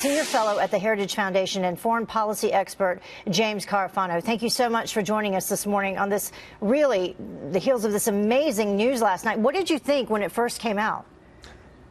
Senior fellow at the Heritage Foundation and foreign policy expert James Carafano. Thank you so much for joining us this morning on this, really, the heels of this amazing news last night. What did you think when it first came out?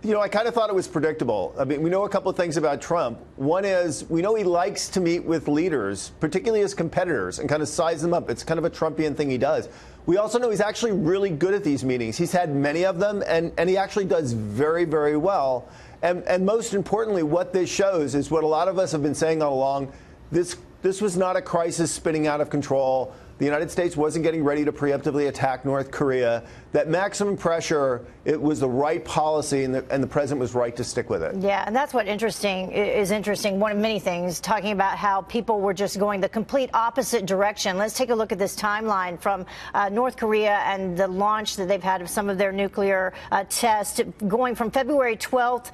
You know, I kind of thought it was predictable. I mean, we know a couple of things about Trump. One is we know he likes to meet with leaders, particularly his competitors, and kind of size them up. It's kind of a Trumpian thing he does. We also know he's actually really good at these meetings. He's had many of them, and he actually does very, very well. And most importantly, what this shows is what a lot of us have been saying all along. This was not a crisis spinning out of control. The United States wasn't getting ready to preemptively attack North Korea. That maximum pressure, it was the right policy, and the president was right to stick with it. Yeah, and that's what is interesting. One of many things, talking about how people were just going the complete opposite direction. Let's take a look at this timeline from North Korea and the launch that they've had of some of their nuclear tests. Going from February 12th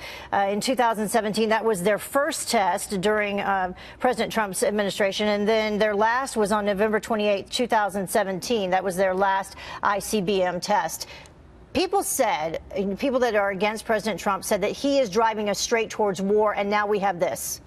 in 2017, that was their first test during President Trump's administration, and then their last was on November 28th, 2017. That was their last ICBM test. People that are against President Trump said that he is driving us straight towards war, and now we have this.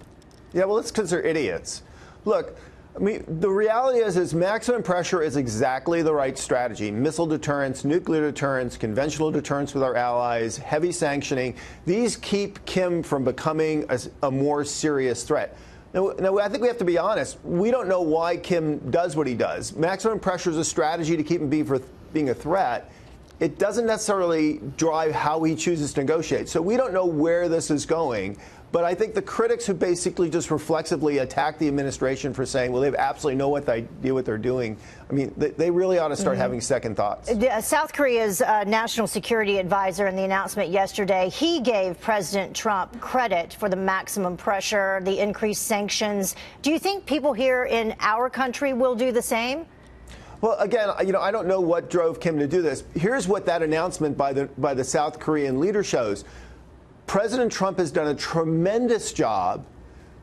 Yeah, well, it's because they're idiots. Look, I mean, the reality is maximum pressure is exactly the right strategy. Missile deterrence, nuclear deterrence, conventional deterrence with our allies, heavy sanctioning. These keep Kim from becoming a more serious threat. Now, I think we have to be honest. We don't know why Kim does what he does. Maximum pressure is a strategy to keep him being a threat. It doesn't necessarily drive how he chooses to negotiate. So we don't know where this is going. But I think the critics who basically just reflexively attack the administration for saying, well, they have absolutely no idea what they're doing. I mean, they really ought to start having second thoughts. South Korea's national security advisor in the announcement yesterday, he gave President Trump credit for the maximum pressure, the increased sanctions. Do you think people here in our country will do the same? Well, again, you know, I don't know what drove Kim to do this. Here's what that announcement by the South Korean leader shows. President Trump has done a tremendous job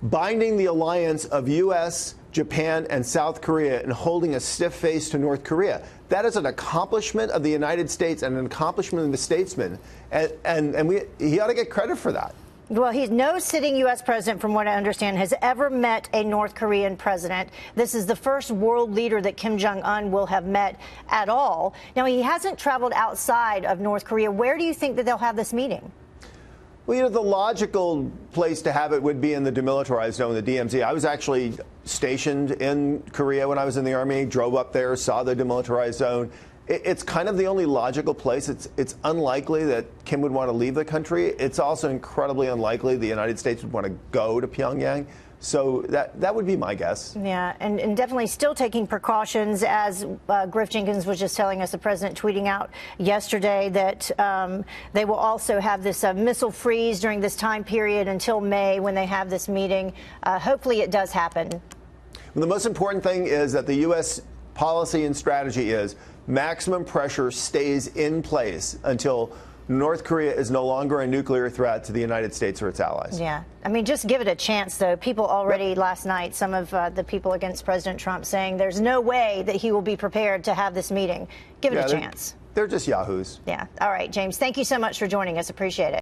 binding the alliance of U.S., Japan, and South Korea and holding a stiff face to North Korea. That is an accomplishment of the United States and an accomplishment of the statesmen. And he ought to get credit for that. Well, no sitting U.S. president, from what I understand, has ever met a North Korean president. This is the first world leader that Kim Jong Un will have met at all. Now, he hasn't traveled outside of North Korea. Where do you think that they'll have this meeting? Well, you know, the logical place to have it would be in the demilitarized zone, the DMZ. I was actually stationed in Korea when I was in the Army, drove up there, saw the demilitarized zone. It's kind of the only logical place. It's unlikely that Kim would want to leave the country. It's also incredibly unlikely the United States would want to go to Pyongyang. So that would be my guess. Yeah, and definitely still taking precautions, as Griff Jenkins was just telling us, the president tweeting out yesterday that they will also have this missile freeze during this time period until May when they have this meeting. Hopefully it does happen. Well, the most important thing is that the U.S. policy and strategy is maximum pressure stays in place until North Korea is no longer a nuclear threat to the United States or its allies. Yeah. I mean, just give it a chance, though. People already last night, some of the people against President Trump saying there's no way that he will be prepared to have this meeting. Give it a chance. They're just yahoos. Yeah. All right, James, thank you so much for joining us. Appreciate it.